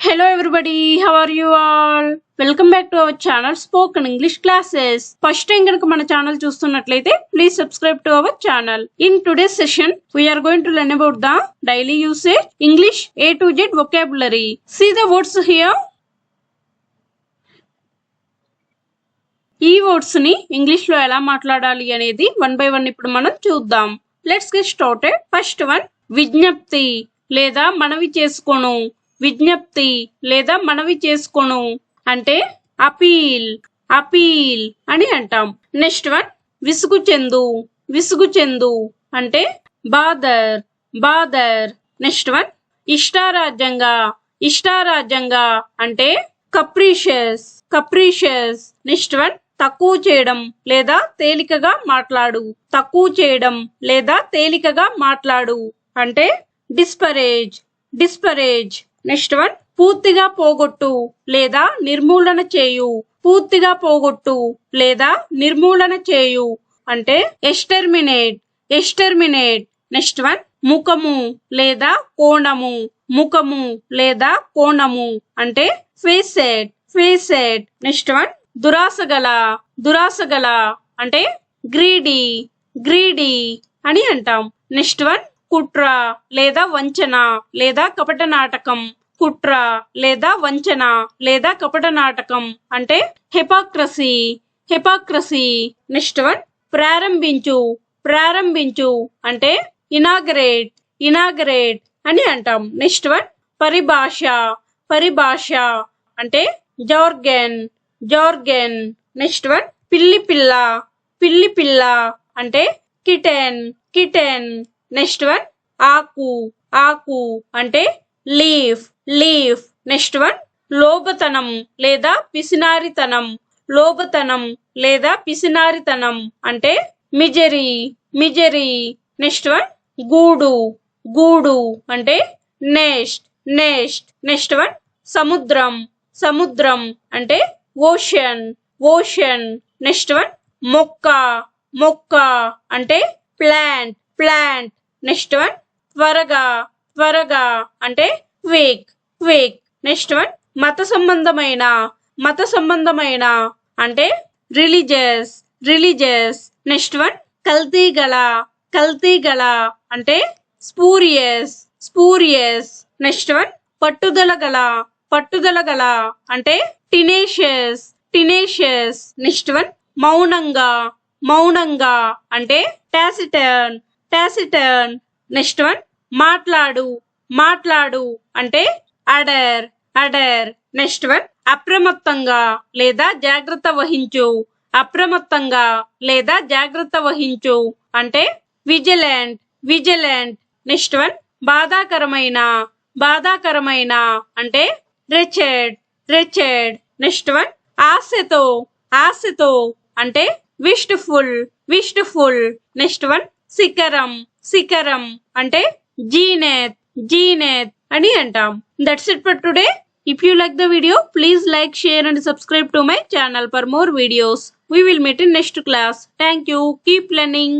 Hello everybody, how are you all? Welcome back to our channel Spoken English Classes. First time ganaka mana channel చూస్తున్నట్లయితే please subscribe to our channel. In today's session, we are going to learn about the daily usage English A to Z vocabulary. See the words here. ఈ words ని English లో ఎలా మాట్లాడాలి అనేది one by one ఇప్పుడు మనం చూద్దాం. Let's get started. First one విజ్ఞప్తి లేదా మనవి చేసుకోను. విజ్ఞప్తి లేదా మనవి చేసుకోను అంటే అపీల్ అపీల్ అని అంటాం. నెక్స్ట్ వన్ విసుగు చెందు. విసుగు చెందు అంటే బాదర్ బాదర్. నెక్స్ట్ వన్ ఇష్టారాజ్యంగా. ఇష్టారాజ్యంగా అంటే కప్రీషియస్ కప్రీషియస్. నెక్స్ట్ వన్ తక్కువ చేయడం లేదా తేలికగా మాట్లాడు. తక్కువ చేయడం లేదా తేలికగా మాట్లాడు అంటే డిస్పరేజ్ డిస్పరేజ్. నెక్స్ట్ వన్ పూర్తిగా పోగొట్టు లేదా నిర్మూలన చేయు. పూర్తిగా పోగొట్టు లేదా నిర్మూలన చేయు అంటే ఎక్స్టర్మినేట్ ఎక్స్టర్మినేట్. నెక్స్ట్ వన్ ముఖము లేదా కోణము. ముఖము లేదా కోణము అంటే ఫేసెట్ ఫేసెట్. నెక్స్ట్ వన్ దురాసగల. దురాసగల అంటే గ్రీడీ గ్రీడీ అని అంటాం. నెక్స్ట్ వన్ కుట్ర లేదా వంచన లేదా కపట నాటకం. కుట్ర లేదా వంచన లేదా కపట నాటకం అంటే హిపోక్రసీ హిపోక్రసీ. నెక్స్ట్ వన్ ప్రారంభించు. ప్రారంభించు అంటే ఇనాగరేట్ ఇనాగరేట్ అని అంటాం. నెక్స్ట్ వన్ పరిభాష. పరిభాష అంటే జార్గన్ జార్గన్. నెక్స్ట్ వన్ పిల్లి పిల్ల. పిల్లి పిల్ల అంటే కిటెన్ కిటెన్. నెక్స్ట్ వన్ ఆకు. ఆకు అంటే లీఫ్ లీఫ్. నెక్స్ట్ వన్ లోబతనం లేదా పిసినారితనం. లోబతనం లేదా పిసినారితనం అంటే మిజరీ మిజరీ. నెక్స్ట్ వన్ గూడు. గూడు అంటే నెస్ట్ నెస్ట్. నెక్స్ట్ వన్ సముద్రం. సముద్రం అంటే ఓషన్ ఓషన్. నెక్స్ట్ వన్ మొక్క. మొక్క అంటే ప్లాంట్ ప్లాంట్. నెక్స్ట్ వన్ త్వరగా. త్వరగా అంటే క్విక్ క్విక్. నెక్స్ట్ వన్ మత సంబంధమైన. మత సంబంధమైన అంటే రిలీజియస్ రిలీజియస్. నెక్స్ట్ వన్ కల్తీ గల. కల్తీ గల అంటే స్పూరియస్ స్పూరియస్. నెక్స్ట్ వన్ పట్టుదల గల. పట్టుదల గల అంటే టినేషియస్ టినేషియస్. నెక్స్ట్ వన్ మౌనంగా. మౌనంగా అంటే టాసిటర్న్ టాసిటర్న్. నెక్స్ట్ వన్ మాట్లాడు. మాట్లాడు అంటే అడర్ అడర్. నెక్స్ట్ వన్ అప్రమత్తంగా లేదా జాగ్రత్త వహించు. అప్రమత్తంగా లేదా జాగ్రత్త వహించు అంటే విజిలెంట్ విజిలెంట్. నెక్స్ట్ వన్ బాధాకరమైన. బాధాకరమైన అంటే రిచెడ్ రిచెడ్. నెక్స్ట్ వన్ ఆశతో. ఆశతో అంటే విష్ఫుల్ విష్ఫుల్. నెక్స్ట్ వన్ శిఖరం. శిఖరం అంటే జీనెత్ జీనెత్ అని అంటాం. That's it for today. If you like the video, please like, share and subscribe to my channel for more videos. We will meet in next class. Thank you. Keep learning.